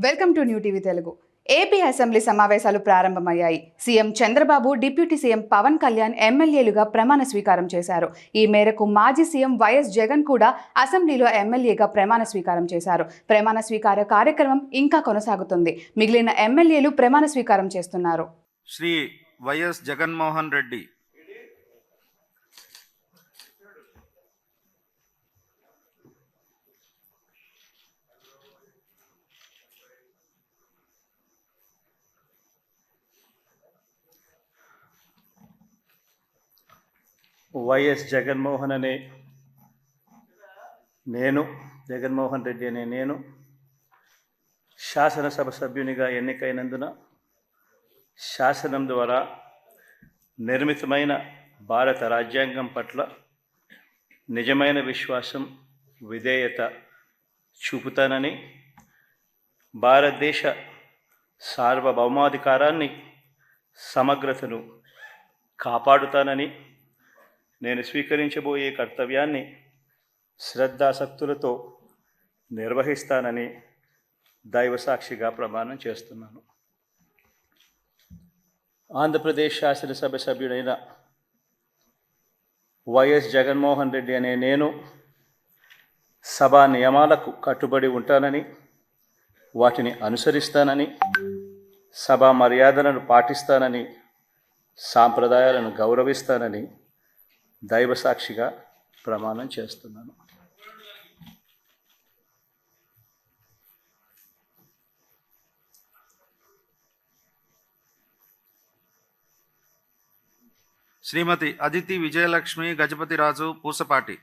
Welcome to new TV Telugu. AP assembly సమావేశాలు ప్రారంభమయ్యాయి. CM Chandrababu, deputy CM Pawan Kalyan ఎమ్మెల్యేలుగా ప్రమాణ స్వీకారం చేశారు. ఈ మేరకు మాజీ సీఎం వైఎస్ జగన్ కూడా అసెంబ్లీలో ఎమ్మెల్యేగా ప్రమాణ స్వీకారం చేశారు. ప్రమాణ స్వీకార కార్యక్రమం ఇంకా కొనసాగుతుంది. మిగిలిన ఎమ్మెల్యేలు ప్రమాణ స్వీకారం చేస్తున్నారు. శ్రీ వైఎస్ జగన్మోహన్ రెడ్డి, వైఎస్ జగన్మోహన్ అనే నేను, జగన్మోహన్ రెడ్డి అనే నేను శాసనసభ సభ్యునిగా ఎన్నికైనందున శాసనం ద్వారా నిర్మితమైన భారత రాజ్యాంగం పట్ల నిజమైన విశ్వాసం, విధేయత చూపుతానని, భారతదేశ సార్వభౌమాధికారాన్ని, సమగ్రతను కాపాడుతానని, నేను స్వీకరించబోయే కర్తవ్యాన్ని శ్రద్ధాసక్తులతో నిర్వహిస్తానని దైవసాక్షిగా ప్రమాణం చేస్తున్నాను. ఆంధ్రప్రదేశ్ శాసనసభ సభ్యుడైన వైఎస్ జగన్మోహన్ రెడ్డి అనే నేను సభా నియమాలకు కట్టుబడి ఉంటానని, వాటిని అనుసరిస్తానని, సభా మర్యాదలను పాటిస్తానని, సాంప్రదాయాలను గౌరవిస్తానని దైవసాక్షిగా ప్రమాణం చేస్తున్నాను. శ్రీమతి అదితి విజయలక్ష్మి గజపతిరాజు పూసపాటి.